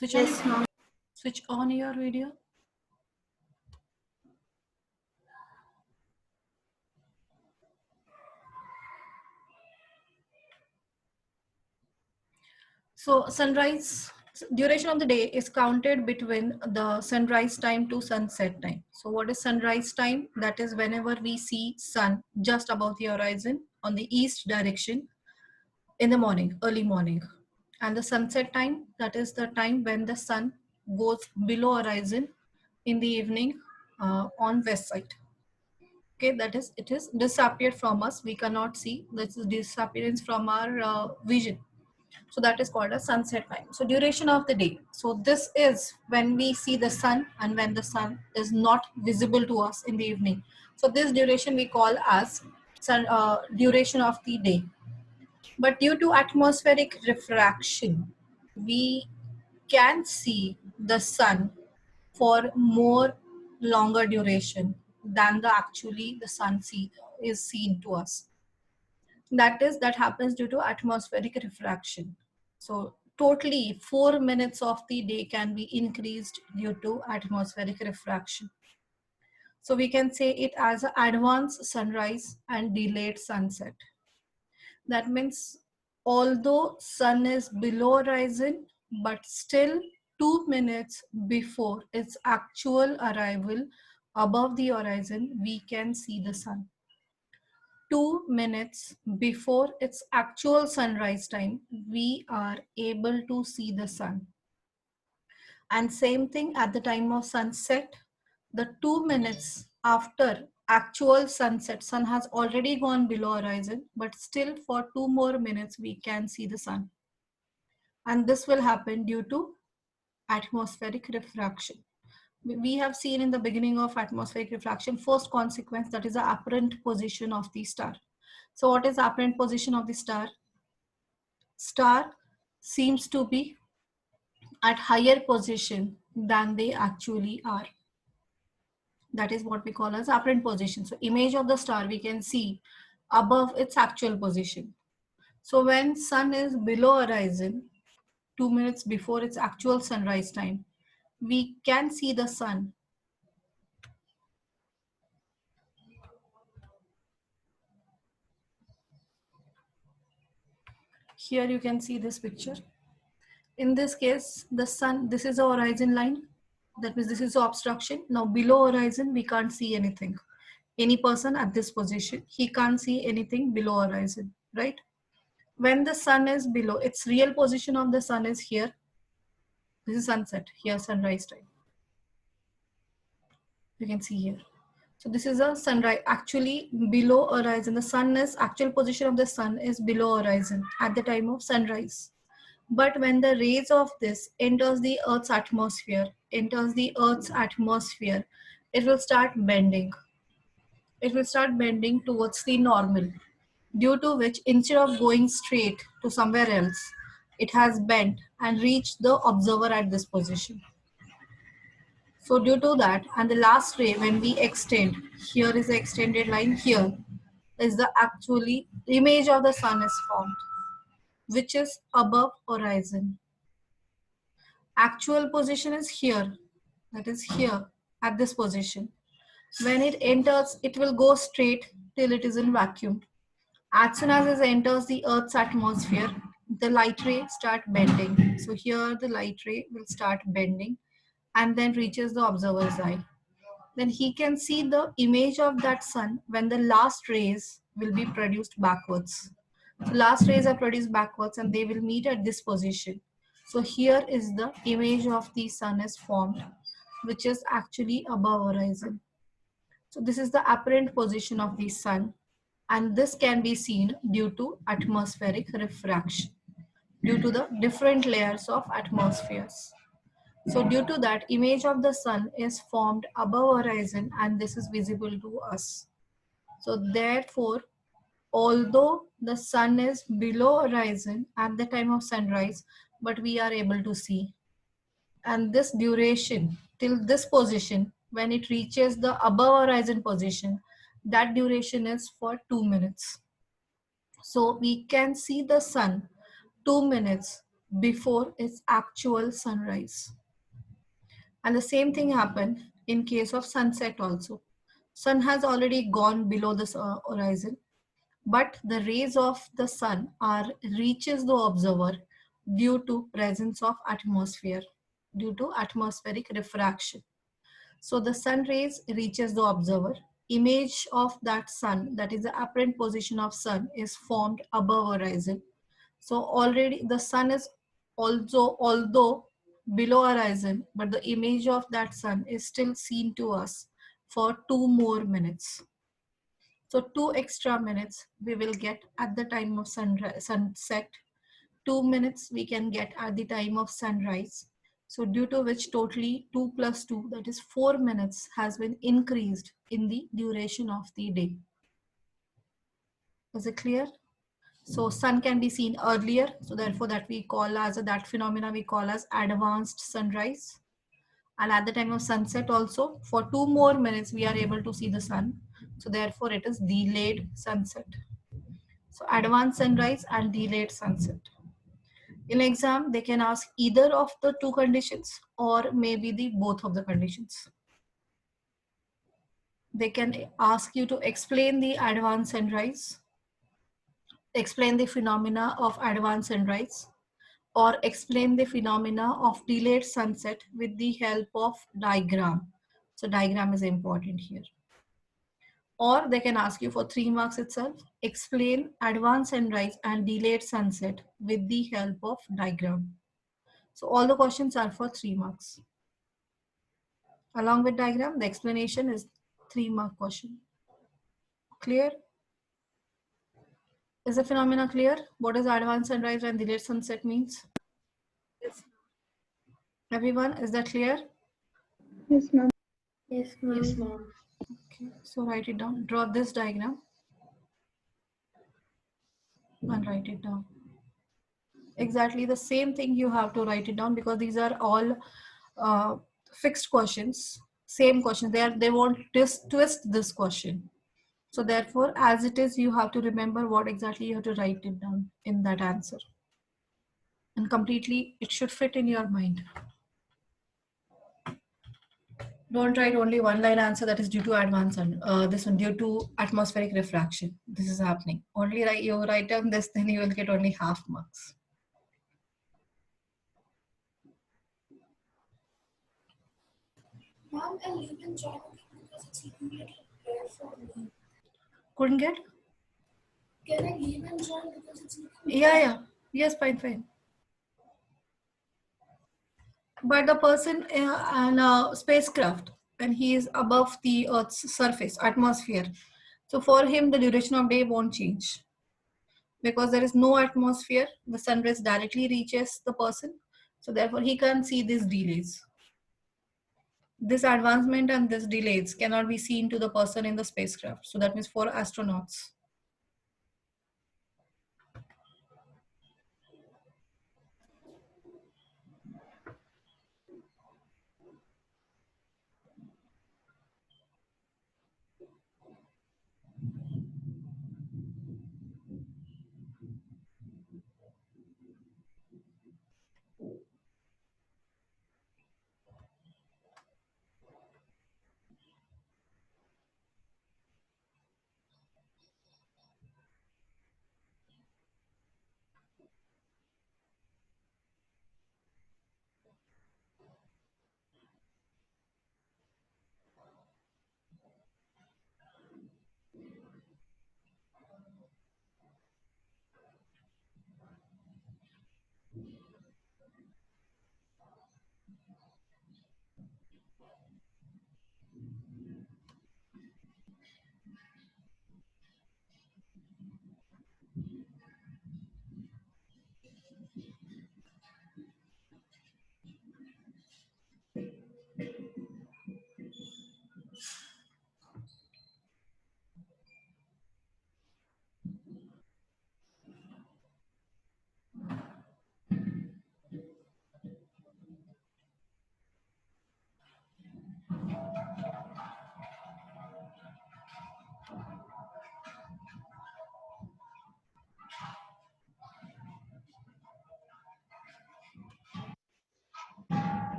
Switch on, Yes, ma'am. switch on your video. So sunrise duration of the day is counted between the sunrise time to sunset time. So what is sunrise time? That is whenever we see sun just above the horizon on the east direction in the morning, early morning. And the sunset time, that is the time when the sun goes below horizon in the evening on west side. Okay, that is, it is disappeared from us. We cannot see. This is disappearance from our vision. So that is called a sunset time. So duration of the day. So this is when we see the sun and when the sun is not visible to us in the evening. So this duration we call as duration of the day. But due to atmospheric refraction, we can see the sun for more longer duration than the actually the sun is seen to us. That happens due to atmospheric refraction. So totally 4 minutes of the day can be increased due to atmospheric refraction. So we can say it as an advanced sunrise and delayed sunset. That means although sun is below horizon, but still 2 minutes before its actual arrival above the horizon, we can see the sun. 2 minutes before its actual sunrise time, we are able to see the sun. And same thing at the time of sunset, the 2 minutes after actual sunset, sun has already gone below horizon, but still for 2 more minutes we can see the sun. And this will happen due to atmospheric refraction. We have seen in the beginning of atmospheric refraction, first consequence, that is the apparent position of the star. So what is the apparent position of the star? Star seems to be at higher position than they actually are. That is what we call as apparent position. So image of the star we can see above its actual position. So when sun is below horizon, 2 minutes before its actual sunrise time, we can see the sun. Here you can see this picture. In this case, the sun, this is a horizon line. That means this is the obstruction. Now below horizon, we can't see anything. Any person at this position, he can't see anything below horizon, right? When the sun is below, its real position of the sun is here. This is sunset, here sunrise time. You can see here. So this is a sunrise, actually below horizon. The sun is, actual position of the sun is below horizon at the time of sunrise. But when the rays of this enters the Earth's atmosphere, it will start bending. It will start bending towards the normal, due to which instead of going straight to somewhere else, it has bent and reached the observer at this position. So due to that, and the last ray when we extend, here is the extended line, here is the actually image of the sun is formed, which is above horizon. Actual position is here, that is here at this position. When it enters, it will go straight till it is in vacuum. As soon as it enters the Earth's atmosphere, the light ray start bending. So here the light ray will start bending and then reaches the observer's eye. Then he can see the image of that sun when the last rays will be produced backwards. So last rays are produced backwards and they will meet at this position. So here is the image of the sun is formed, which is actually above horizon. So this is the apparent position of the sun, and this can be seen due to atmospheric refraction, due to the different layers of atmospheres. So due to that, image of the sun is formed above horizon and this is visible to us. So therefore, although the sun is below horizon at the time of sunrise, but we are able to see. And this duration till this position, when it reaches the above horizon position, that duration is for 2 minutes. So we can see the sun 2 minutes before its actual sunrise. And the same thing happened in case of sunset also. Sun has already gone below the horizon, but the rays of the sun are reaches the observer due to presence of atmosphere, due to atmospheric refraction. So the sun rays reaches the observer. Image of that sun, that is the apparent position of sun, is formed above horizon. So already the sun is also, although below horizon, but the image of that sun is still seen to us for 2 more minutes. So 2 extra minutes we will get at the time of sunset. 2 minutes we can get at the time of sunrise. So due to which totally 2 plus 2, that is 4 minutes, has been increased in the duration of the day. Is it clear? So sun can be seen earlier. So therefore that phenomena we call as advanced sunrise. And at the time of sunset also, for 2 more minutes we are able to see the sun. So therefore it is delayed sunset. So advanced sunrise and delayed sunset. In exam, they can ask either of the two conditions or maybe the both of the conditions. They can ask you to explain the advanced sunrise, explain the phenomena of advanced sunrise, or explain the phenomena of delayed sunset with the help of diagram. So diagram is important here. Or they can ask you for 3 marks itself, explain advanced sunrise and delayed sunset with the help of diagram. So all the questions are for 3 marks. Along with diagram, the explanation is 3 mark question. Clear? Is the phenomena clear? What does advanced sunrise and delayed sunset means? Yes. Everyone, is that clear? Yes, ma'am. Yes, ma'am. Yes, ma'am. Okay, so write it down. Draw this diagram and write it down. Exactly the same thing you have to write it down, because these are all fixed questions, same questions. They won't twist this question. So therefore, as it is, you have to remember what exactly you have to write it down in that answer. And completely, it should fit in your mind. Don't write only one line answer that is due to advance and this one due to atmospheric refraction. This is happening. Only write down this, then you will get only half marks. Ma'am, can leave and join because it's looking little rare for me. Couldn't get? Can I leave and join because it's looking Yeah. Yes, fine. But the person on a spacecraft, and he is above the Earth's surface, atmosphere. So for him, the duration of day won't change. Because there is no atmosphere, the sun rays directly reaches the person. So therefore, he can't see these delays. This advancement and this delays cannot be seen to the person in the spacecraft. So that means for astronauts.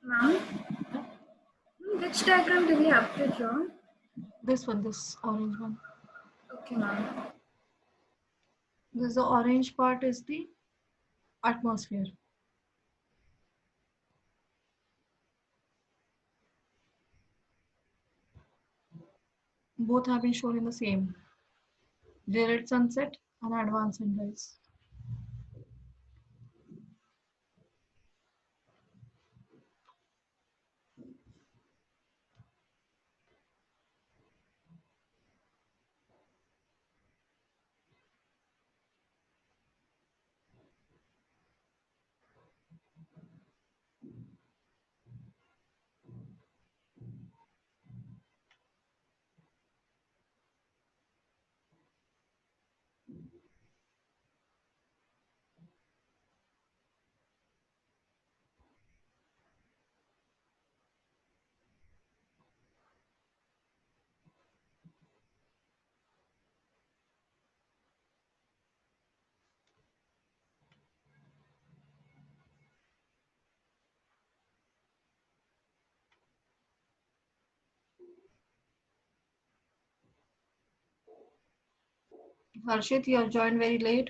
Ma'am, which diagram do we have to draw? This one, this orange one. Okay, ma'am. This the orange part is the atmosphere. Both have been shown in the same daylight sunset and advanced sunrise. Harshit, you have joined very late.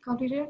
Completed?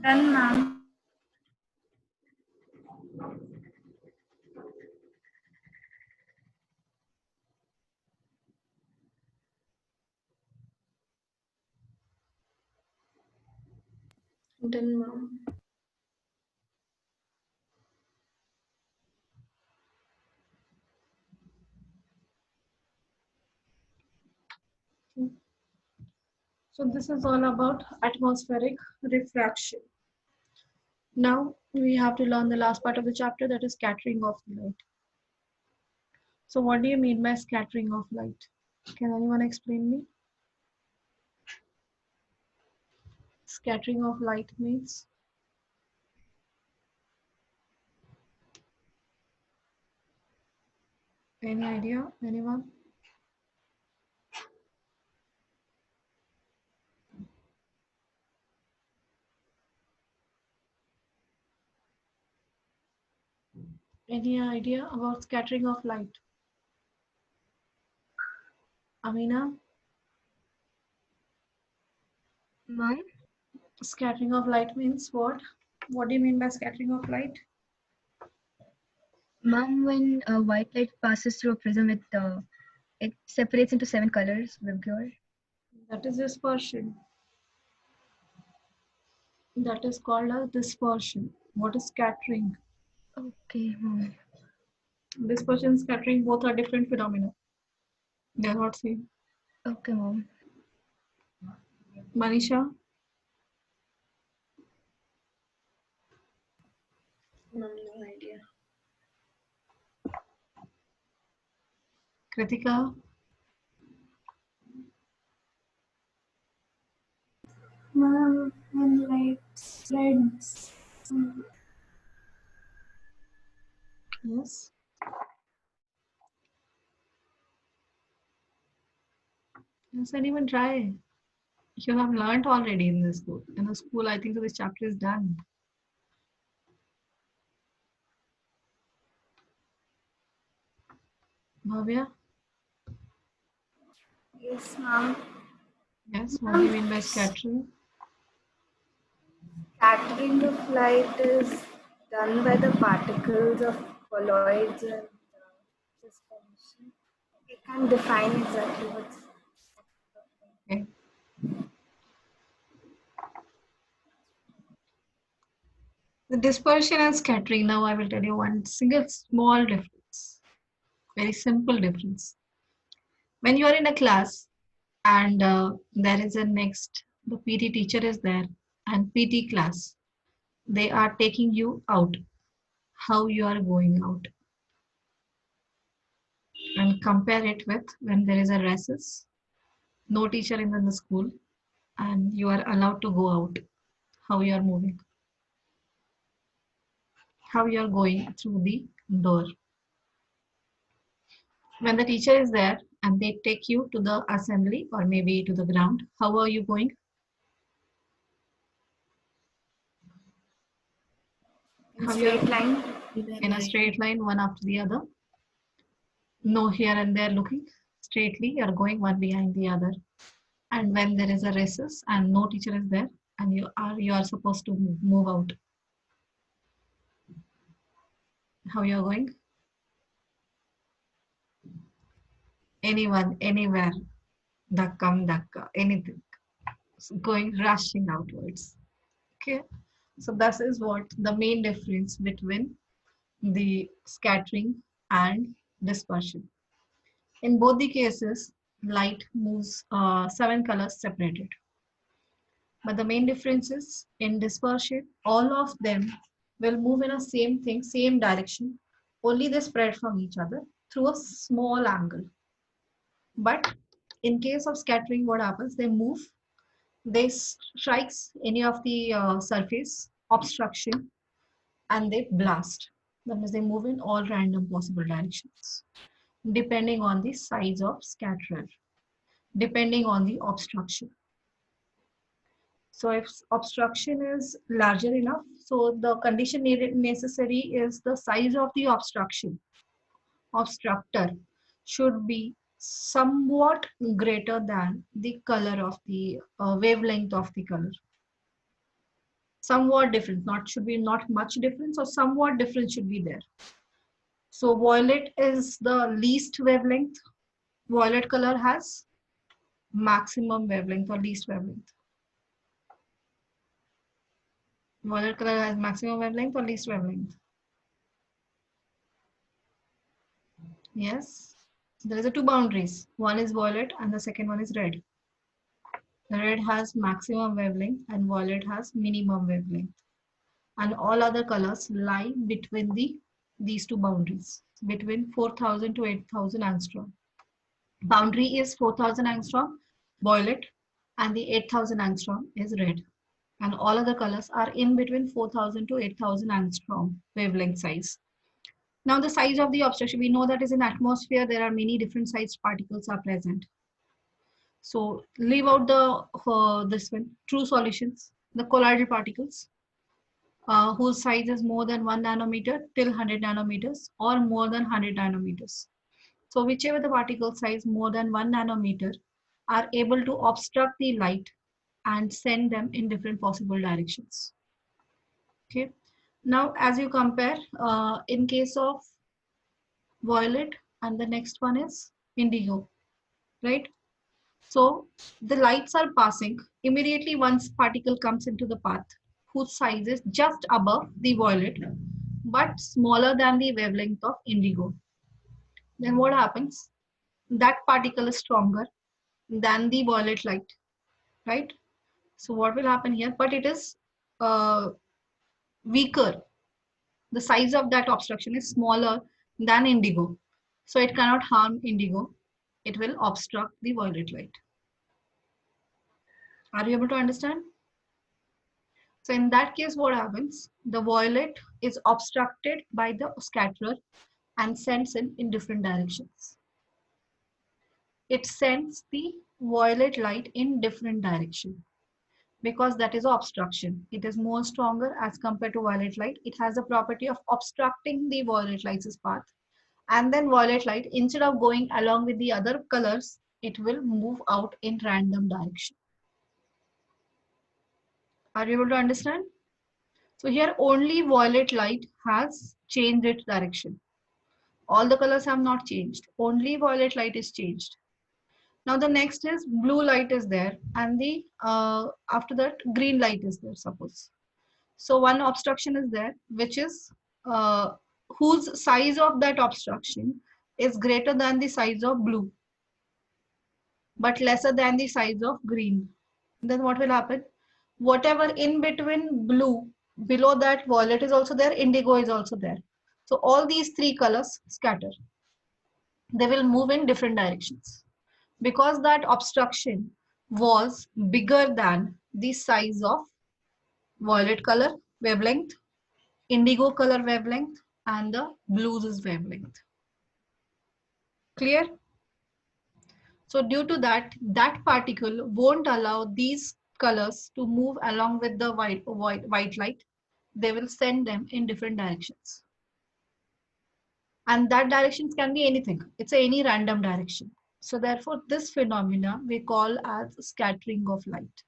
Done, ma'am. Done, ma'am. So this is all about atmospheric refraction. Now we have to learn the last part of the chapter, that is scattering of light. So what do you mean by scattering of light? Can anyone explain me? scattering of light means? Any idea? Anyone? Any idea about scattering of light? Amina? Mom, Scattering of light means what? What do you mean by scattering of light? Mom, when white light passes through a prism, it separates into 7 colors. Vibgyor. That is dispersion. That is called a dispersion. What is scattering? Okay, Mom. Dispersion and scattering both are different phenomena. They are not same. Okay, Mom. Manisha? Mom, no idea. Kritika? Mom, when light spreads. Yes. Yes, anyone try? You have learned already in this school. In the school, I think this chapter is done. Bhavya? Yes, Mom. Yes, what do you mean by scattering? Scattering of light is done by the particles of colloids and suspension. I can't define exactly what's. Okay. The dispersion and scattering. Now I will tell you one single small difference. Very simple difference. When you are in a class and there is a next, the PT teacher is there and PT class, they are taking you out. How you are going out. And compare it with when there is a recess, no teacher in the school, and you are allowed to go out. How you are moving. How you are going through the door. When the teacher is there and they take you to the assembly or maybe to the ground, how are you going? In How you are straight line. in a straight line, one after the other. No here and there looking straightly, you are going one behind the other. And when there is a recess and no teacher is there, and you are supposed to move out. How you are going? Anyone, anywhere, dakka, anything, going rushing outwards. Okay, so this is what the main difference between the scattering and dispersion. In both the cases, light moves 7 colors separated. But the main difference is in dispersion, all of them will move in a same thing, same direction, only they spread from each other through a small angle. But in case of scattering, what happens? They move, they strikes any of the surface, obstruction, and they blast. That means they move in all random possible directions, depending on the size of scatterer, depending on the obstruction. So if obstruction is larger enough, so the condition needed necessary is the size of the obstructor should be somewhat greater than the color of the wavelength of the color. Somewhat different, not should be not much difference or somewhat difference should be there. So violet is the least wavelength. Violet color has maximum wavelength or least wavelength. Violet color has maximum wavelength or least wavelength. Yes. There is a two boundaries. One is violet and the second one is red. The red has maximum wavelength and violet has minimum wavelength. And all other colors lie between these two boundaries, between 4000 to 8000 angstrom. Boundary is 4000 angstrom, violet, and the 8000 angstrom is red. and all other colors are in between 4000 to 8000 angstrom wavelength size. Now the size of the obstruction, we know that is in atmosphere, there are many different sized particles are present. So leave out the this one, true solutions, the colloidal particles, whose size is more than 1 nanometer till 100 nanometers or more than 100 nanometers. So whichever the particle size more than 1 nanometer are able to obstruct the light and send them in different possible directions. Okay. Now, as you compare, in case of violet and the next one is indigo, right? So the lights are passing immediately once particle comes into the path whose size is just above the violet but smaller than the wavelength of indigo. Then what happens? That particle is stronger than the violet light, right? So what will happen here? But it is uh, weaker. The size of that obstruction is smaller than indigo. So it cannot harm indigo. It will obstruct the violet light. Are you able to understand? So in that case, what happens? The violet is obstructed by the scatterer and sends in different directions. It sends the violet light in different direction because that is obstruction. It is more stronger as compared to violet light. It has a property of obstructing the violet light's path. And then violet light, instead of going along with the other colors, it will move out in random direction. Are you able to understand? So here only violet light has changed its direction. All the colors have not changed. Only violet light is changed. Now the next is blue light is there, and the after that green light is there, suppose. So one obstruction is there, which is whose size of that obstruction is greater than the size of blue, but lesser than the size of green. Then what will happen? Whatever in between blue, below that violet is also there, indigo is also there. So all these three colors scatter. They will move in different directions. Because that obstruction was bigger than the size of violet color wavelength, indigo color wavelength, and the blues wavelength. Clear? So due to that, that particle won't allow these colors to move along with the white light. They will send them in different directions. And that directions can be anything. It's any random direction. So therefore, this phenomena we call as scattering of light.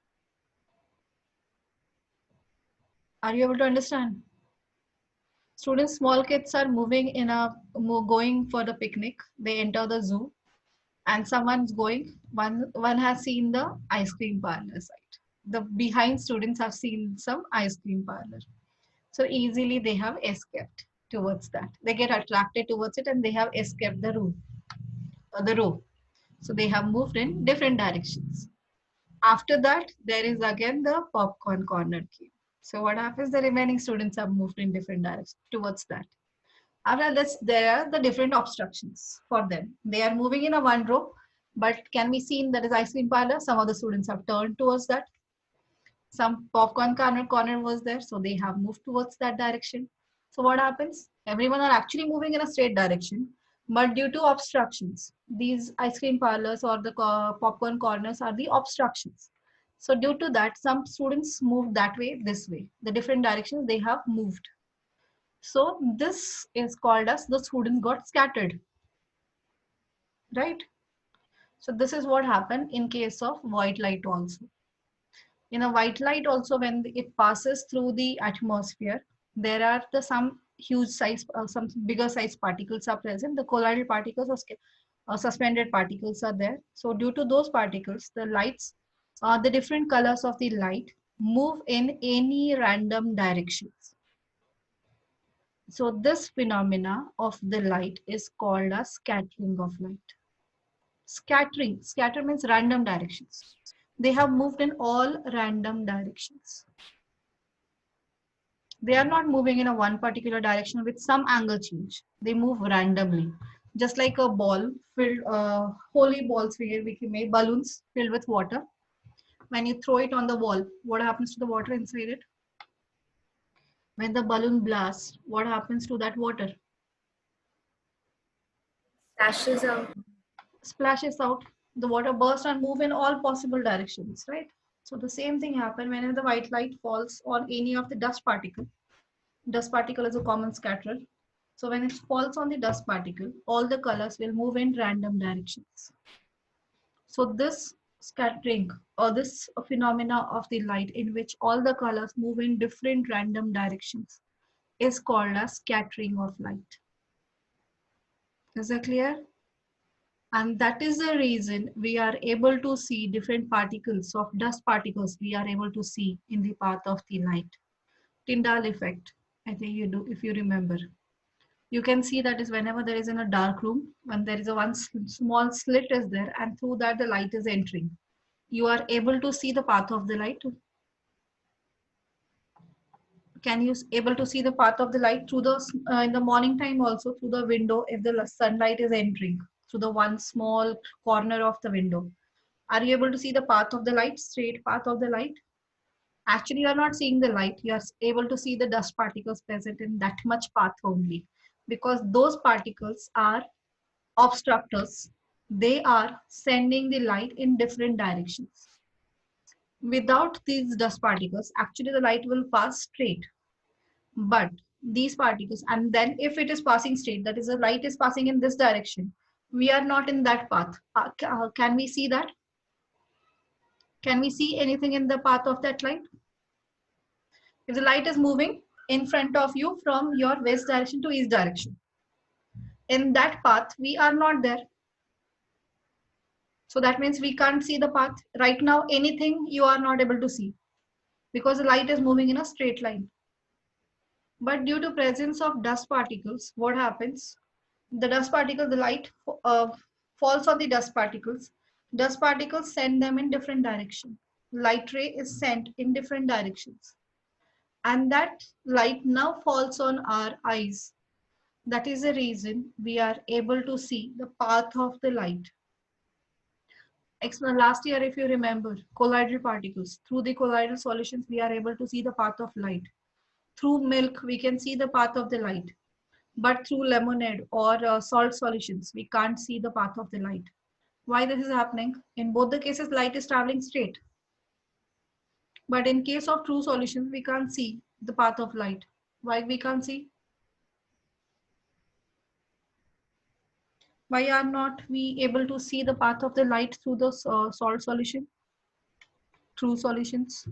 Are you able to understand? Students, small kids are moving in a going for the picnic. They enter the zoo, and someone's going. One has seen the ice cream parlor side. The behind students have seen some ice cream parlor. So easily they have escaped towards that. They get attracted towards it, and they have escaped the row. So they have moved in different directions. After that, there is again the popcorn corner came. So what happens? The remaining students have moved in different directions towards that. After this, there are the different obstructions for them. They are moving in a one row, but can be seen that is ice cream parlor. Some of the students have turned towards that. Some popcorn corner was there, so they have moved towards that direction. So what happens? Everyone are actually moving in a straight direction, but due to obstructions, these ice cream parlors or the popcorn corners are the obstructions. So due to that, some students moved that way, this way. The different directions they have moved. So this is called as the students got scattered, right? So this is what happened in case of white light also. In a white light also, when it passes through the atmosphere, there are some huge size, some bigger size particles are present. The colloidal particles or suspended particles are there. So due to those particles, the lights, the different colors of the light move in any random directions. So this phenomena of the light is called as scattering of light. Scatter means random directions. They have moved in all random directions. They are not moving in a one particular direction with some angle change. They move randomly. Just like a ball filled, holy balls we make balloons filled with water. When you throw it on the wall, what happens to the water inside it? When the balloon blasts, what happens to that water? Dashes out. Splashes out. The water bursts and move in all possible directions, right? So the same thing happens whenever the white light falls on any of the dust particle. Dust particle is a common scatterer. So when it falls on the dust particle, all the colors will move in random directions. So this scattering or this phenomena of the light in which all the colors move in different random directions is called as scattering of light. Is that clear? And that is the reason we are able to see different particles of dust particles we are able to see in the path of the light. Tyndall effect, I think you do, if you remember. You can see that is whenever there is in a dark room, when there is a one small slit is there and through that the light is entering. You are able to see the path of the light. Can you able to see the path of the light through the in the morning time also through the window if the sunlight is entering through the one small corner of the window? Are you able to see the path of the light, straight path of the light? Actually, you are not seeing the light. You are able to see the dust particles present in that much path only because those particles are obstructors. They are sending the light in different directions. Without these dust particles, actually the light will pass straight. But these particles, and then if it is passing straight, that is the light is passing in this direction, we are not in that path. Can we see that? Can we see anything in the path of that light? If the light is moving in front of you from your west direction to east direction, in that path, we are not there. So that means we can't see the path. Right now, anything you are not able to see because the light is moving in a straight line. But due to presence of dust particles, what happens? The dust particle, the light falls on the dust particles. Dust particles send them in different direction. Light ray is sent in different directions. And that light now falls on our eyes. That is the reason we are able to see the path of the light. Last year, if you remember, colloidal particles. Through the colloidal solutions, we are able to see the path of light. Through milk, we can see the path of the light. But through lemonade or salt solutions, we can't see the path of the light. Why this is happening? In both the cases, light is traveling straight. But in case of true solutions, we can't see the path of light. Why we can't see? Why are not we able to see the path of the light through the salt solution? True solutions.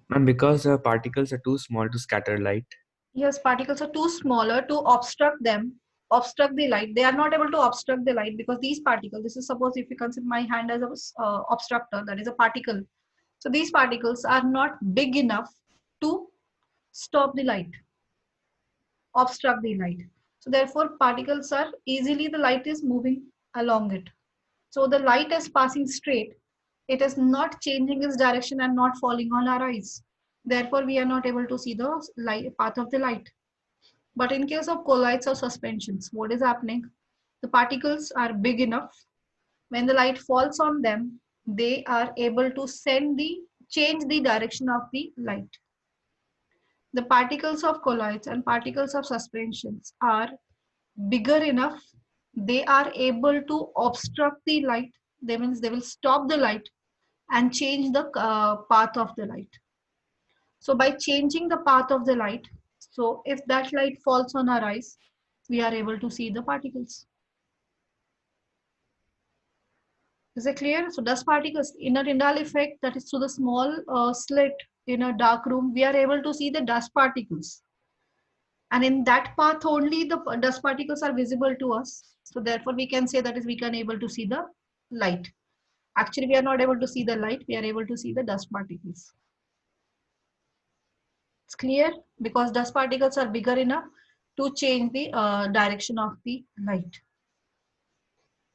Ma'am, because the particles are too small to scatter light. Yes, particles are too smaller to obstruct them, obstruct the light. They are not able to obstruct the light because these particles, this is suppose if you consider my hand as a obstructor, that is a particle. So these particles are not big enough to stop the light, obstruct the light. So therefore particles are easily, the light is moving along it. So the light is passing straight. It is not changing its direction and not falling on our eyes. Therefore, we are not able to see the light, path of the light. But in case of colloids or suspensions, what is happening? The particles are big enough. When the light falls on them, they are able to change the direction of the light. The particles of colloids and particles of suspensions are bigger enough. They are able to obstruct the light. That means they will stop the light and change the path of the light. So by changing the path of the light, so if that light falls on our eyes, we are able to see the particles. Is it clear? So dust particles in a Tyndall effect, that is through the small slit in a dark room, we are able to see the dust particles. And in that path only the dust particles are visible to us. So therefore we can say that is we can able to see the light. Actually, we are not able to see the light. We are able to see the dust particles. It's clear because dust particles are bigger enough to change the direction of the light.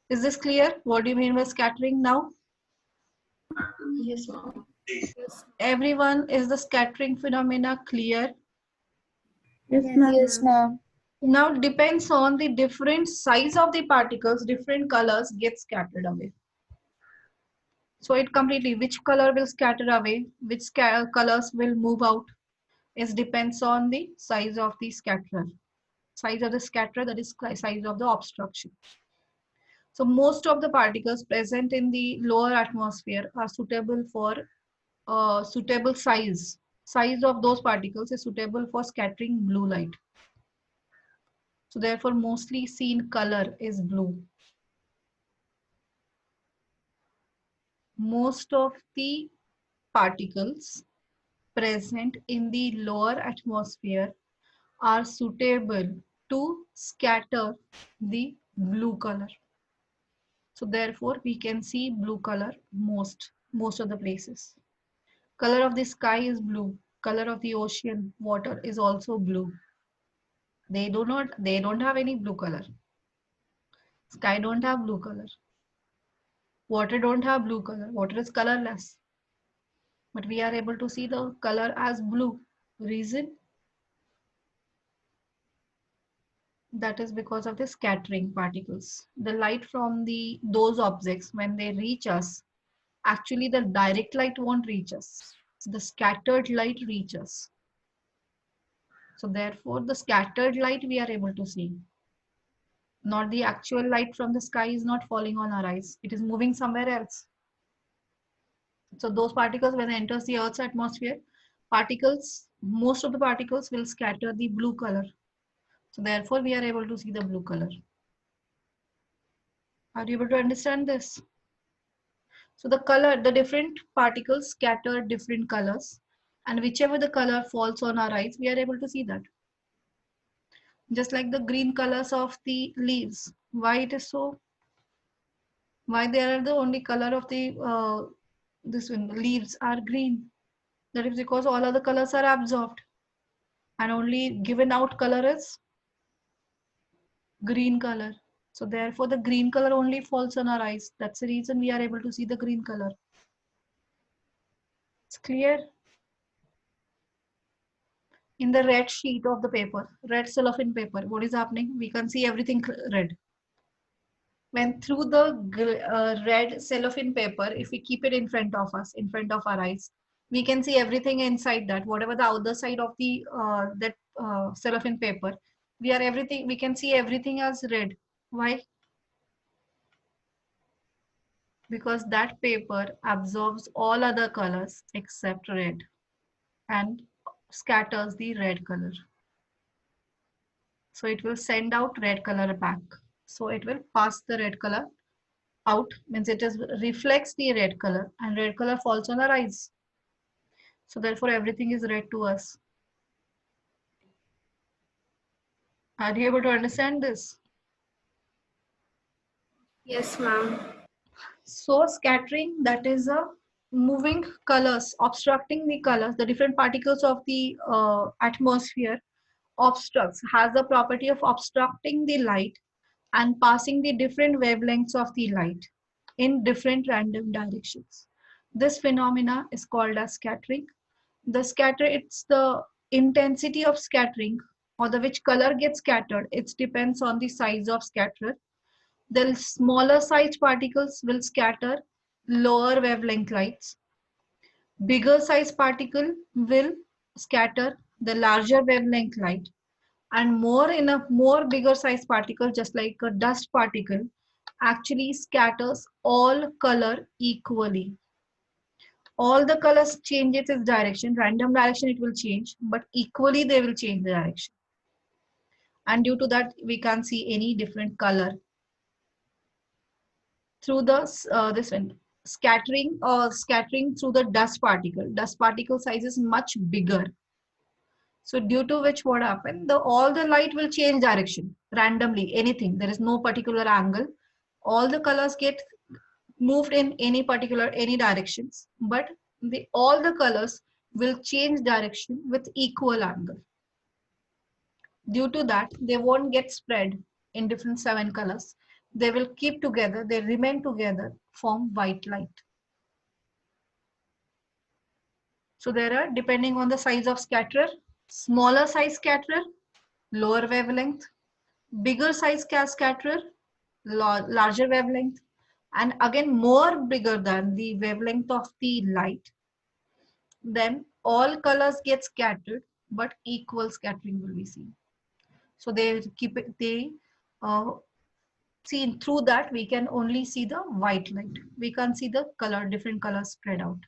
Is this clear? What do you mean by scattering now? Yes, ma'am. Everyone, is the scattering phenomena clear? Yes, ma'am. Yes, ma'am. Now it depends on the different size of the particles, different colors get scattered away. So it completely, which color will scatter away, which colors will move out, is depends on the size of the scatterer. Size of the scatterer, that is size of the obstruction. So most of the particles present in the lower atmosphere are suitable for suitable size. Size of those particles is suitable for scattering blue light. So therefore mostly seen color is blue. Most of the particles present in the lower atmosphere are suitable to scatter the blue color. So therefore we can see blue color most of the places. Color of the sky is blue. Color of the ocean, water is also blue. They don't have any blue color. Sky don't have blue color. Water don't have blue color. Water is colorless. But we are able to see the color as blue. Reason? That is because of the scattering particles. The light from those objects, when they reach us, actually the direct light won't reach us. The scattered light reaches. So therefore the scattered light we are able to see. Not the actual light from the sky is not falling on our eyes. It is moving somewhere else. So those particles, when it enters the Earth's atmosphere, most of the particles will scatter the blue color. So therefore we are able to see the blue color. Are you able to understand this? So the different particles scatter different colors, and whichever the color falls on our eyes, we are able to see that. Just like the green colors of the leaves. Why it is so? Why they are the only color of the leaves are green? That is because all other colors are absorbed, and only given out color is green color. So therefore the green color only falls on our eyes. That's the reason we are able to see the green color. It's clear? In the red sheet of the paper, red cellophane paper, what is happening? We can see everything red. When through the red cellophane paper, if we keep it in front of us, in front of our eyes, we can see everything inside that, whatever the outer side of the cellophane paper, we can see everything as red. Why? Because that paper absorbs all other colors except red and scatters the red color. So it will send out red color back. So it will pass the red color out, means it is reflects the red color, and red color falls on our eyes. So therefore everything is red to us. Are you able to understand this? Yes, ma'am. So scattering, that is a moving colors, obstructing the colors, the different particles of the atmosphere has the property of obstructing the light and passing the different wavelengths of the light in different random directions. This phenomena is called as scattering. It's the intensity of scattering, or the which color gets scattered. It depends on the size of scatterer. The smaller size particles will scatter lower wavelength lights. Bigger size particle will scatter the larger wavelength light, and more bigger size particle, just like a dust particle, actually scatters all color equally. All the colors changes its direction, random direction it will change, but equally they will change the direction. And due to that, we can't see any different color through the this one. Scattering through the dust particle. Dust particle size is much bigger. So due to which what happened, all the light will change direction randomly, anything. There is no particular angle. All the colors get moved in any directions, but all the colors will change direction with equal angle. Due to that, they won't get spread in different 7 colors. They will keep together, they remain together, form white light. So there are, depending on the size of scatterer, smaller size scatterer, lower wavelength, bigger size scatterer, larger wavelength, and again more bigger than the wavelength of the light, then all colors get scattered, but equal scattering will be seen. So they keep it, they see through that we can only see the white light. We can't see the color, different colors spread out.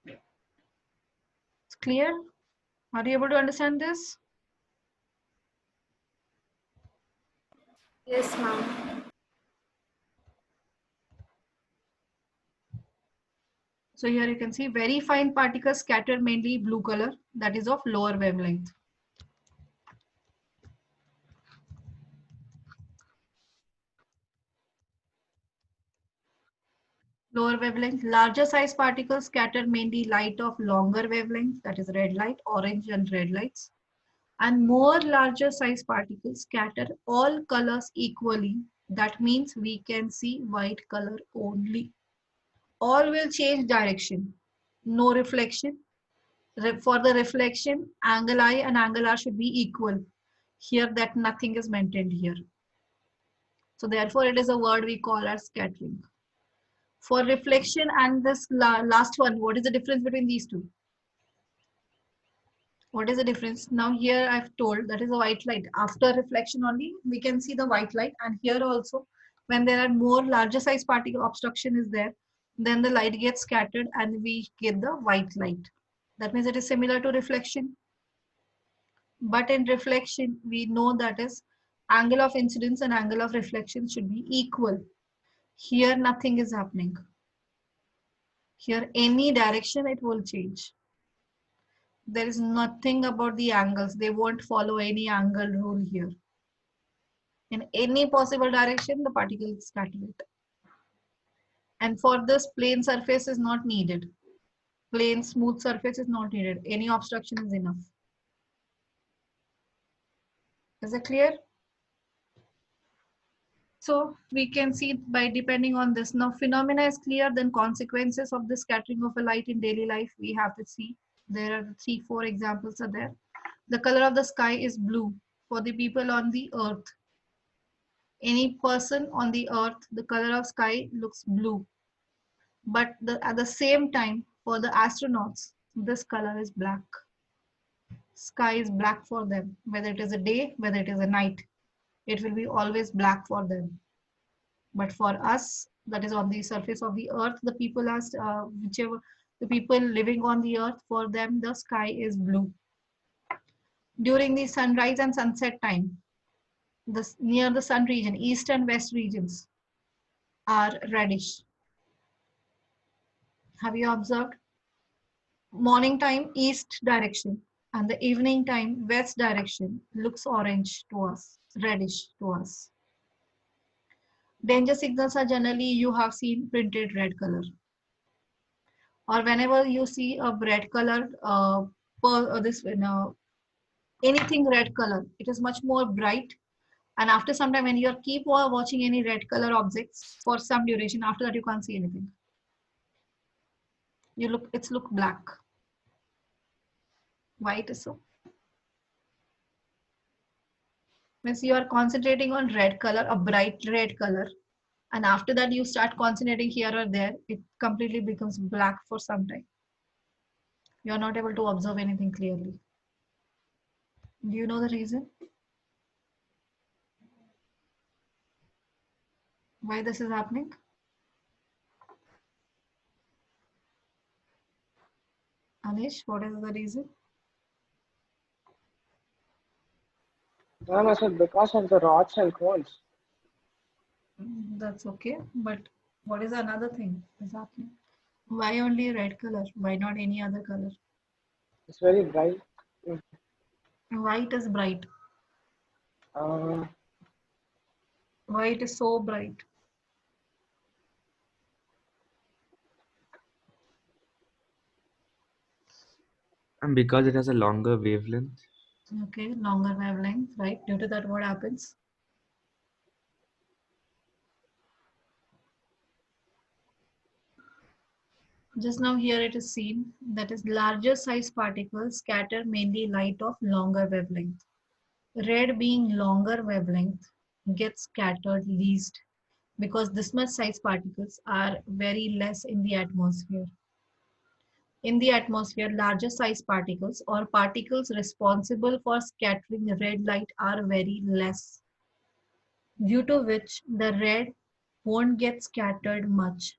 It's clear? Are you able to understand this? Yes, ma'am. So here you can see very fine particles scattered mainly blue color, that is of lower wavelength. Lower wavelength, larger size particles scatter mainly light of longer wavelength, that is red light, orange and red lights. And more larger size particles scatter all colors equally. That means we can see white color only. All will change direction. No reflection. For the reflection, angle I and angle R should be equal. Here that nothing is maintained here. So therefore it is a word we call as scattering. For reflection and this last one, what is the difference between these two? What is the difference? Now here I've told that is a white light. After reflection only, we can see the white light. And here also, when there are more larger size particle obstruction is there, then the light gets scattered and we get the white light. That means it is similar to reflection. But in reflection, we know that is angle of incidence and angle of reflection should be equal. Here nothing is happening. Here any direction it will change. There is nothing about the angles. They won't follow any angle rule here. In any possible direction, the particle is scattered. And for this, plane surface is not needed. Plain smooth surface is not needed. Any obstruction is enough. Is it clear? So we can see by depending on this. Now phenomena is clear, then consequences of the scattering of a light in daily life we have to see. There are 3-4 examples are there. The color of the sky is blue for the people on the earth. Any person on the earth, the color of sky looks blue. But at the same time, for the astronauts, this color is black. Sky is black for them. Whether it is a day, whether it is a night, it will be always black for them. But for us, that is on the surface of the earth, the people are, the people living on the earth, for them, the sky is blue. During the sunrise and sunset time, near the sun region, east and west regions are reddish. Have you observed? Morning time, east direction, and the evening time, west direction, looks orange to us, reddish to us. Danger signals are generally, you have seen printed red color. Or whenever you see a red color, anything red color, it is much more bright. And after some time, when you keep watching any red color objects for some duration, after that you can't see anything. It's look black. Why it is so? Means you are concentrating on red color, a bright red color, and after that you start concentrating here or there, it completely becomes black for some time. You are not able to observe anything clearly. Do you know the reason why this is happening? Anish, what is the reason? I said because of the rods and cones. That's okay, but what is another thing is happening? Why only red color? Why not any other color? It's very bright. White is bright. Uh, Why it is so bright? And because it has a longer wavelength. Okay, longer wavelength, right? Due to that, what happens? Just now here it is seen that is larger size particles scatter mainly light of longer wavelength. Red being longer wavelength gets scattered least. because this much size particles are very less in the atmosphere. In the atmosphere, larger size particles or particles responsible for scattering red light are very less, due to which the red won't get scattered much.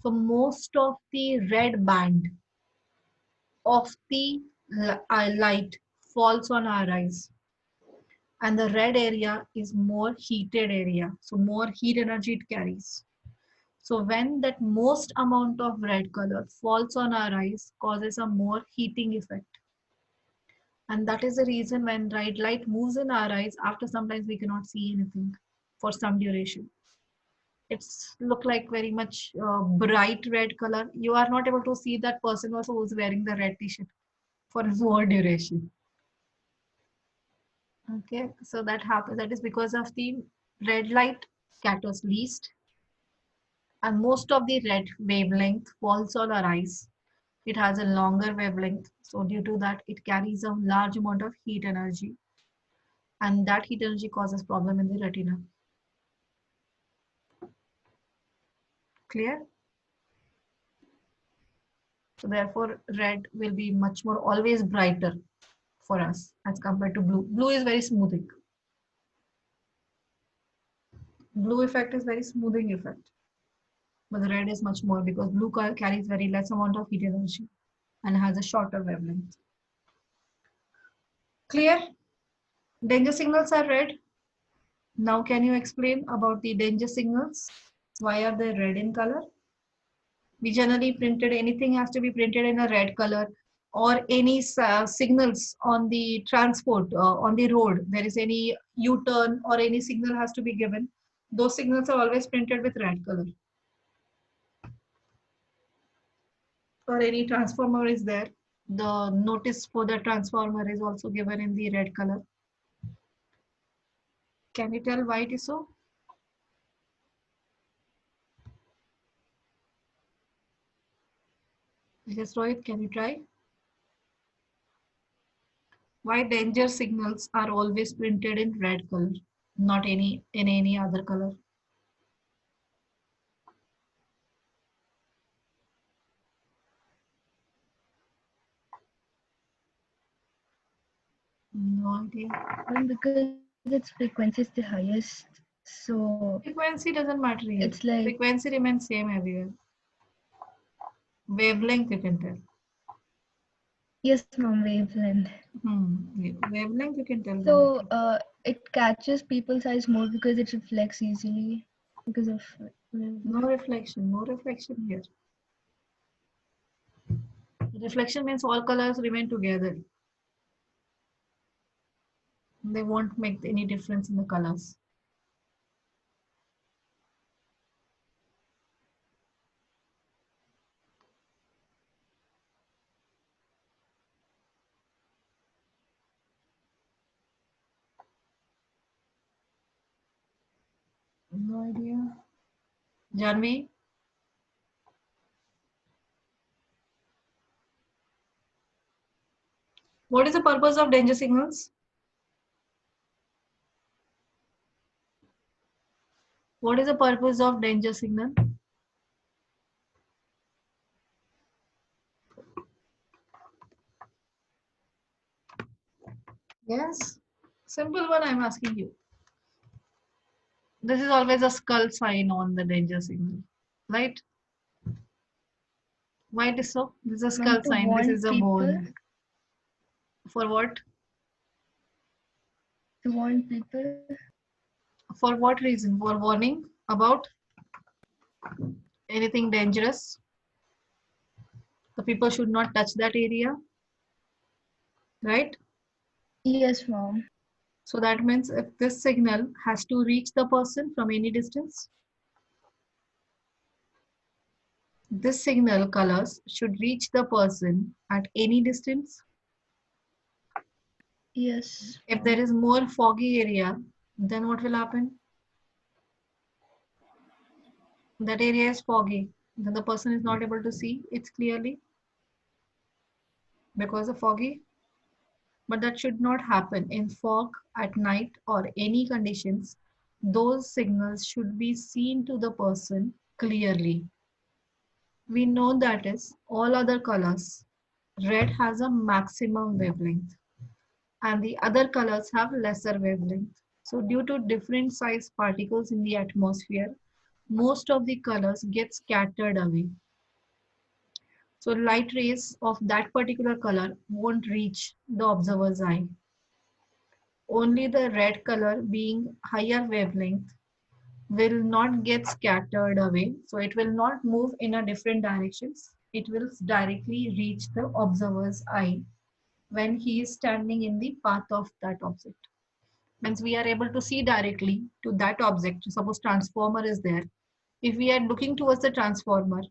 So most of the red band of the light falls on our eyes, and the red area is more heated area, so more heat energy it carries. So when that most amount of red color falls on our eyes causes a more heating effect. And that is the reason when red light moves in our eyes, after sometimes we cannot see anything for some duration. It's look like very much bright red color. You are not able to see that person also who's wearing the red t-shirt for more duration. Okay, so that happens. That is because of the red light scatters least, and most of the red wavelength falls on our eyes. It has a longer wavelength, so due to that, it carries a large amount of heat energy, and that heat energy causes problem in the retina. Clear? So therefore, red will be much more always brighter for us as compared to blue. Blue is very smoothing. Blue effect is very smoothing effect, but the red is much more because blue carries very less amount of heat energy and has a shorter wavelength. Clear? Danger signals are red. Now can you explain about the danger signals? Why are they red in color? We generally printed anything has to be printed in a red color, or any signals on the transport on the road. There is any U-turn or any signal has to be given. Those signals are always printed with red color. Or any transformer is there, the notice for the transformer is also given in the red color. Can you tell why it is so? Yes, Rohit, can you try? Why danger signals are always printed in red color, not in any other color? No idea. Well, because its frequency is the highest, so Frequency doesn't matter here. it's like, Frequency remains same everywhere. Wavelength you can tell. yes, ma'am, wavelength. Wavelength you can tell. So it catches people's eyes more because it reflects easily because of No reflection, no reflection here. Reflection means all colors remain together. They won't make any difference in the colors. No idea. Janvi? What is the purpose of danger signals? What is the purpose of danger signal? Yes. Simple one I'm asking you. This is always a skull sign on the danger signal, right? Why it is so? This is a skull to sign. This warn is a people, bone. For what? to warn people. For what reason? For warning about anything dangerous. The people should not touch that area, right? Yes, ma'am. So that means if this signal has to reach the person from any distance, this signal colors should reach the person at any distance. Yes. If there is more foggy area, then what will happen? That area is foggy. Then the person is not able to see it clearly because of foggy. But that should not happen in fog at night or any conditions. those signals should be seen to the person clearly. We know that is all other colors. Red has a maximum wavelength and the other colors have lesser wavelength. So due to different size particles in the atmosphere, most of the colors get scattered away. So light rays of that particular color won't reach the observer's eye. Only the red color, being higher wavelength, will not get scattered away. So it will not move in a different directions. It will directly reach the observer's eye when he is standing in the path of that object. Means we are able to see directly to that object. Suppose transformer is there. If we are looking towards the transformer,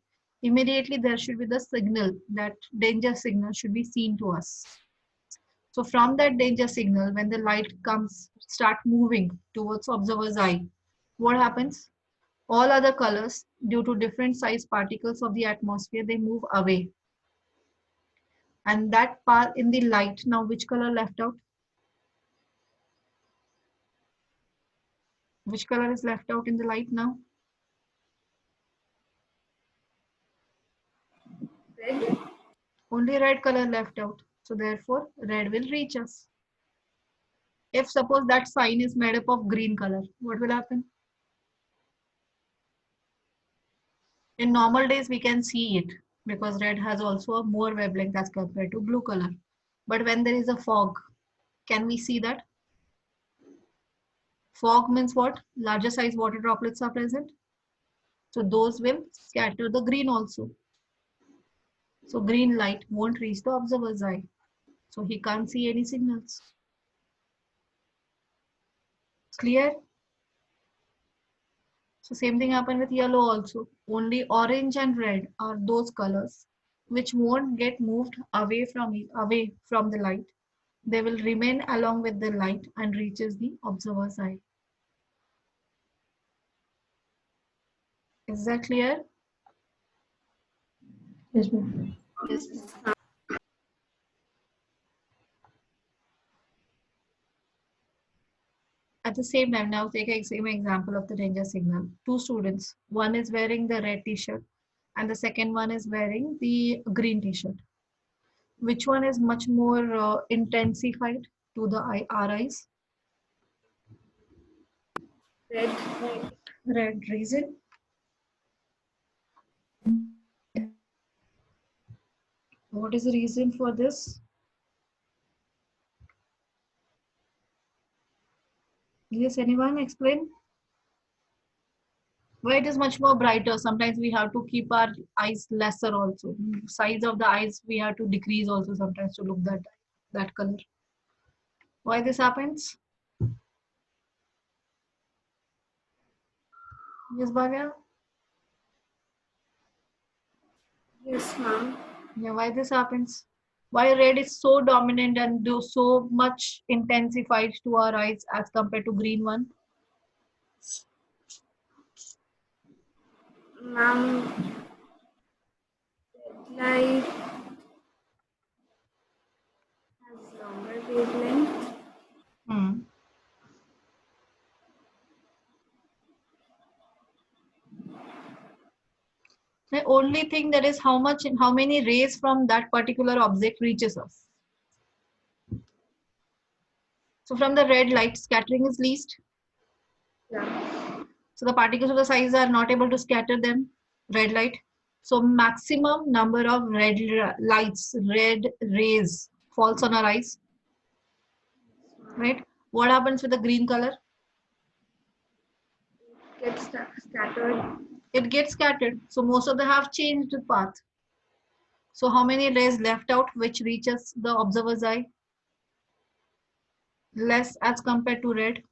immediately there should be the signal, that danger signal should be seen to us. So from that danger signal, when the light comes, start moving towards observer's eye, what happens? All other colors, due to different size particles of the atmosphere, they move away. And that part in the light, now which color left out? Which color is left out in the light now? Red. Only red color left out. So therefore, red will reach us. If suppose that sign is made up of green color, what will happen? In normal days, we can see it because red has also a more wavelength as compared to blue color. But when there is a fog, can we see that? Fog means what? Larger size water droplets are present. So those will scatter the green also. So green light won't reach the observer's eye. So he can't see any signals. Clear? So same thing happened with yellow also. Only orange and red are those colors which won't get moved away from the light. They will remain along with the light and reaches the observer's eye. Is that clear? Yes, ma'am. Yes. At the same time, now take a same example of the danger signal. Two students, one is wearing the red t-shirt and the second one is wearing the green t-shirt. Which one is much more intensified to the our eyes? Red. Red. Reason? What is the reason for this? Yes, anyone explain? Why it is much more brighter. Sometimes we have to keep our eyes lesser also. Size of the eyes we have to decrease also sometimes to look that color. Why this happens? Yes, Bhavya? Yes, ma'am. Yeah, why this happens? Why red is so dominant and do so much intensified to our eyes as compared to green one? Ma'am, red light has longer wavelength. Hmm. The only thing that is how many rays from that particular object reaches us. So from the red light, scattering is least. Yeah. So the particles of the size are not able to scatter them, red light. So maximum number of red rays falls on our eyes, right? What happens with the green color? Gets scattered. It gets scattered. So most of them have changed the path. So how many rays left out which reaches the observer's eye? Less as compared to red.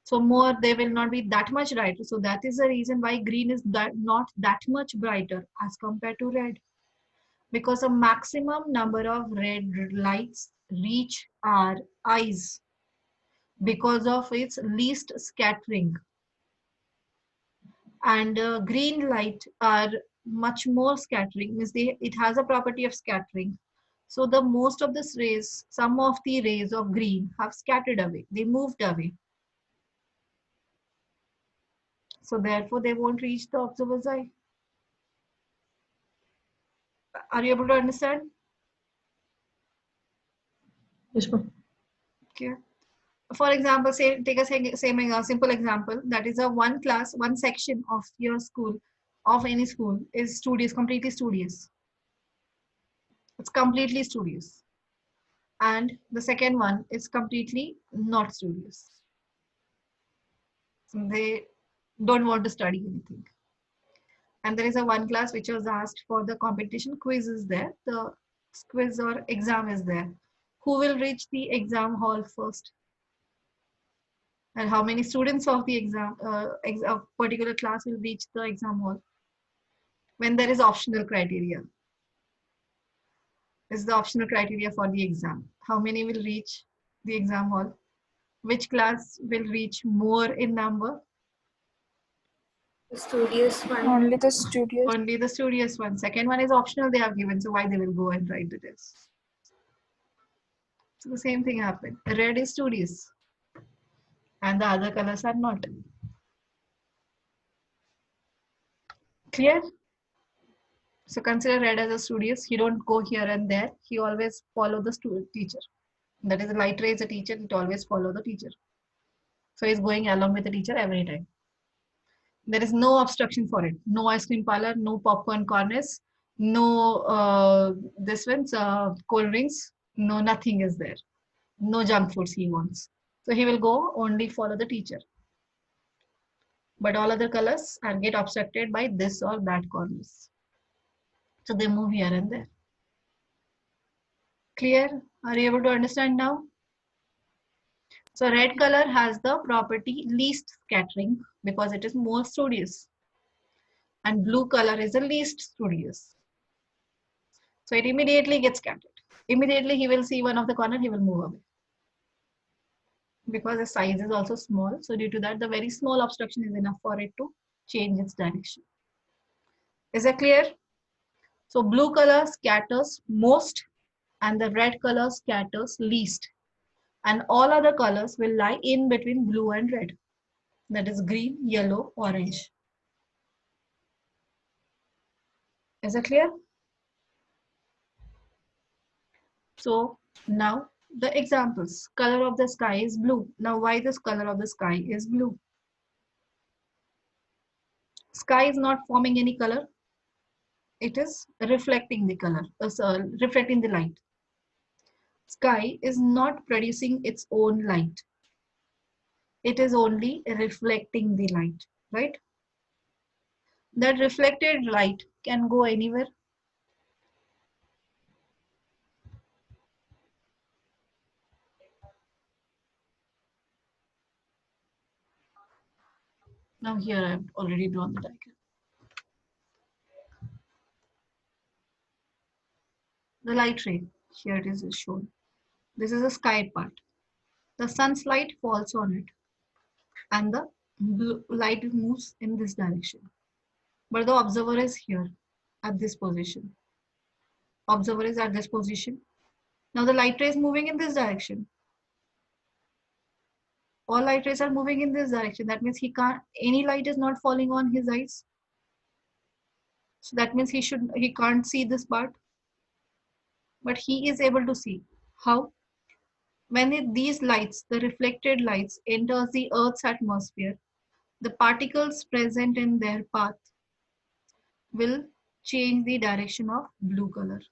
So more, they will not be that much brighter. So that is the reason why green is not that much brighter as compared to red. Because a maximum number of red lights reach our eyes because of its least scattering. And green light are much more scattering, means it has a property of scattering. So the most of this rays, some of the rays of green have scattered away, they moved away. So therefore, they won't reach the observer's eye. Are you able to understand? Yes, ma'am. Okay. For example, say take a same simple example. That is a one class, one section of your school, of any school is studious, completely studious. It's completely studious. And the second one is completely not studious. They don't want to study anything. And there is a one class which was asked for the competition quiz is there. The quiz or exam is there. Who will reach the exam hall first? And how many students of the exam, of particular class will reach the exam hall? When there is optional criteria. Is the optional criteria for the exam. How many will reach the exam hall? Which class will reach more in number? The studious one. Only the studios. Only the studious one. Second one is optional they have given, so why they will go and write the test? So the same thing happened. Red is studious and the other colors are not. Clear? So consider red as a studious. He don't go here and there. He always follow the teacher. That is, the light ray is a teacher. It always follow the teacher. So he's going along with the teacher every time. There is no obstruction for it. No ice cream parlor, no popcorn corners, no this one's cold drinks. No, nothing is there. No junk foods he wants. So he will go only follow the teacher. But all other colors are get obstructed by this or that corners. So they move here and there. Clear? Are you able to understand now? So red color has the property least scattering because it is more studious. And blue color is the least studious. So it immediately gets scattered. Immediately he will see one of the corner, he will move away. Because the size is also small. So due to that, the very small obstruction is enough for it to change its direction. Is that clear? So blue color scatters most and the red color scatters least. And all other colors will lie in between blue and red. That is green, yellow, orange. Is that clear? So now the examples. Color of the sky is blue. Now why this color of the sky is blue? Sky is not forming any color. It is reflecting the color, reflecting the light. Sky is not producing its own light. It is only reflecting the light, right? That reflected light can go anywhere. Now here I've already drawn the diagram. The light ray, here it is shown. This is the sky part. The sun's light falls on it and the blue light moves in this direction. But the observer is here at this position. Observer is at this position. Now the light ray is moving in this direction. All light rays are moving in this direction. That means he can't, any light is not falling on his eyes. So that means he can't see this part. But he is able to see. How? When these lights, the reflected lights, enters the Earth's atmosphere, the particles present in their path will change the direction of blue color.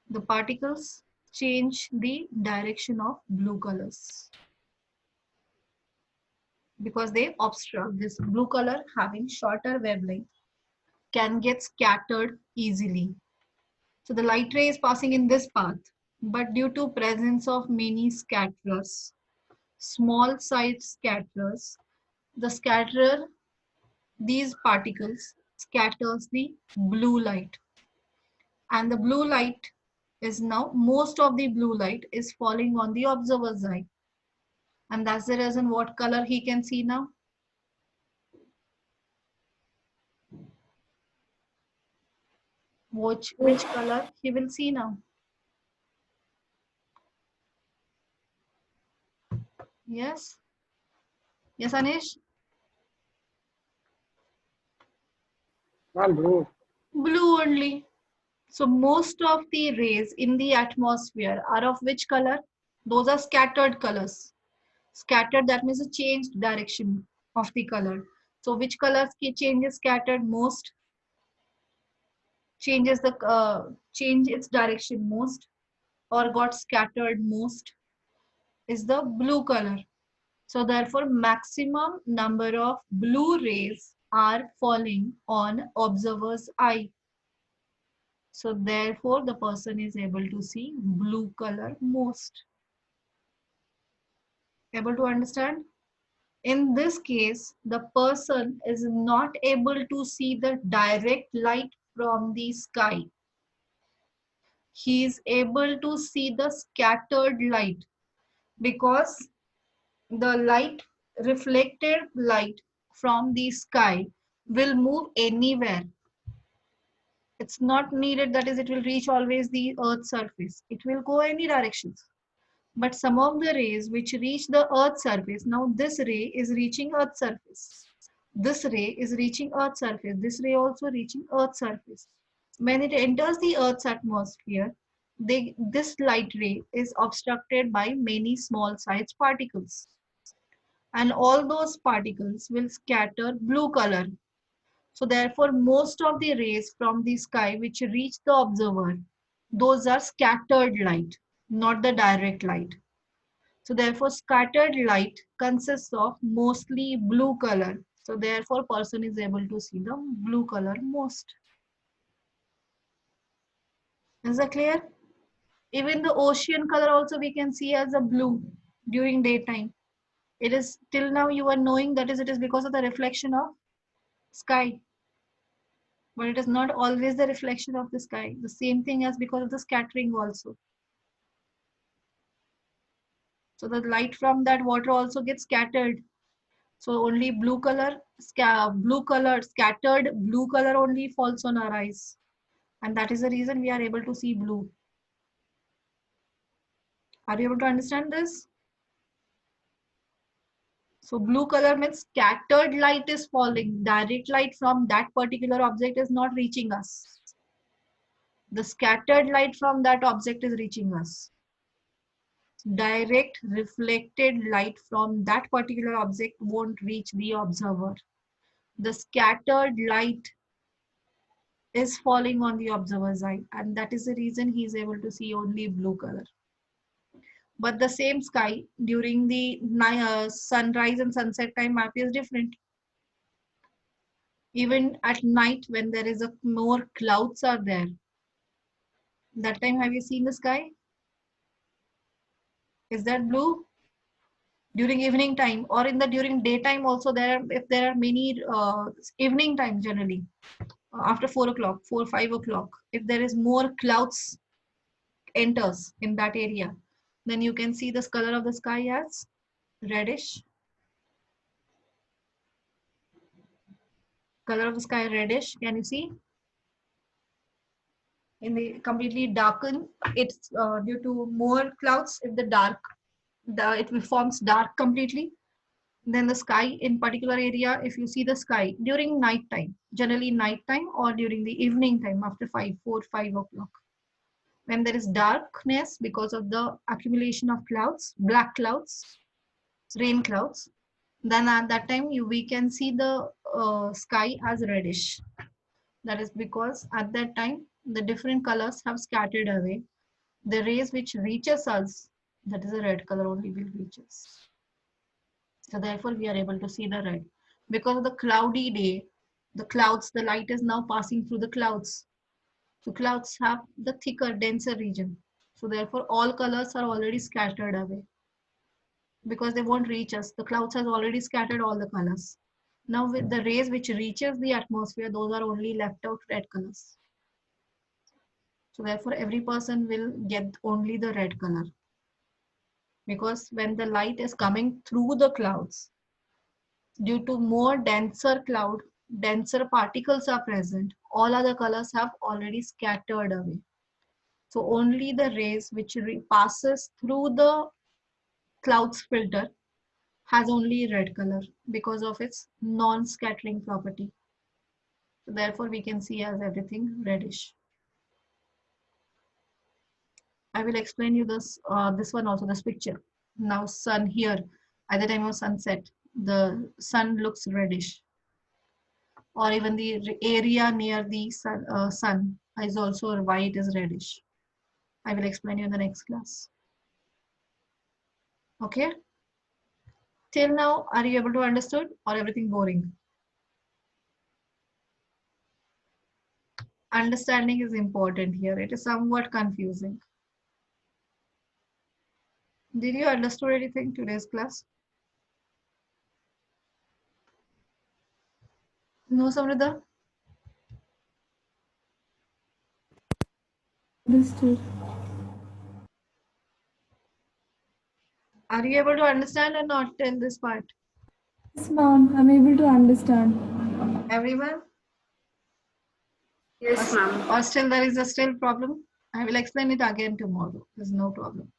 The particles change the direction of blue colors because they obstruct. This blue color having shorter wavelength can get scattered easily. So the light ray is passing in this path, but due to presence of many scatterers, small size scatterers, the scatterer, these particles scatters the blue light. And the blue light is now, most of the blue light is falling on the observer's eye. And that's the reason what color he can see now. Which color he will see now. Yes. Yes, Anish? Ma'am, blue. Blue only. So most of the rays in the atmosphere are of which color? Those are scattered colors. Scattered, that means a changed direction of the color. So which colors changes scattered most? Changes the change its direction most, or got scattered most, is the blue color. So therefore, maximum number of blue rays are falling on observer's eye. So therefore, the person is able to see blue color most. Able to understand? In this case, the person is not able to see the direct light from the sky. He is able to see the scattered light, because the light, reflected light from the sky, will move anywhere. It's not needed, that is, it will reach always the earth's surface. It will go any directions. But some of the rays which reach the earth's surface, now this ray is reaching earth's surface. This ray is reaching earth's surface. This ray also reaching earth's surface. When it enters the earth's atmosphere, this light ray is obstructed by many small sized particles. And all those particles will scatter blue color. So therefore, most of the rays from the sky which reach the observer, those are scattered light, not the direct light. So therefore, scattered light consists of mostly blue color. So therefore, person is able to see the blue color most. Is that clear? Even the ocean color also we can see as a blue during daytime. It is till now you are knowing that is it is because of the reflection of sky. But it is not always the reflection of the sky. The same thing as because of the scattering also. So the light from that water also gets scattered. So only blue color, scattered blue color only falls on our eyes. And that is the reason we are able to see blue. Are you able to understand this? So blue color means scattered light is falling. Direct light from that particular object is not reaching us. The scattered light from that object is reaching us. Direct reflected light from that particular object won't reach the observer. The scattered light is falling on the observer's eye, and that is the reason he is able to see only blue color. But the same sky during the sunrise and sunset time appears different. Even at night when there is a more clouds are there, that time have you seen the sky? Is that blue? During evening time or in the during daytime also, there are, if there are many evening time generally, after 4 o'clock, 4 5 o'clock, if there is more clouds enters in that area, then you can see this color of the sky as reddish. Color of the sky reddish, can you see? In the completely darken, it's due to more clouds. If the dark, it forms dark completely. Then the sky in particular area, if you see the sky during night time, generally night time or during the evening time after 5 o'clock, when there is darkness because of the accumulation of clouds, black clouds, rain clouds, then at that time we can see the sky as reddish. That is because at that time the different colors have scattered away. The rays which reaches us, that is a red color only will reach us. So therefore we are able to see the red. Because of the cloudy day, the clouds, the light is now passing through the clouds. So clouds have the thicker, denser region. So therefore all colors are already scattered away, because they won't reach us. The clouds has already scattered all the colors. Now with the rays which reaches the atmosphere, those are only left out red colors. So therefore every person will get only the red color. Because when the light is coming through the clouds, due to more denser particles are present, all other colors have already scattered away. So only the rays which passes through the clouds filter has only red color because of its non-scattering property. So therefore, we can see as everything reddish. I will explain you this one also, this picture. Now sun here, at the time of sunset, the sun looks reddish, or even the area near the sun is also white, is reddish. I will explain you in the next class. Okay. Till now, are you able to understood or everything boring? Understanding is important here. It is somewhat confusing. Did you understood anything today's class? No, Samrita? Understood. Are you able to understand or not till this part? Yes, ma'am. I'm able to understand. Everyone? Yes, ma'am. Or still there is a still problem? I will explain it again tomorrow. There's no problem.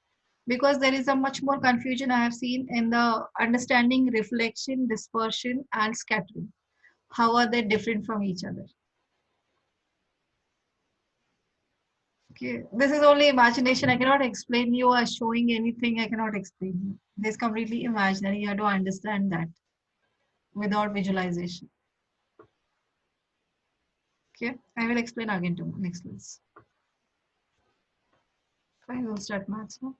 Because there is a much more confusion I have seen in the understanding reflection, dispersion, and scattering. How are they different from each other? Okay, this is only imagination. I cannot explain you or showing anything. I cannot explain you. This is completely imaginary. You have to understand that without visualization. Okay, I will explain again tomorrow next class. I will start maths now.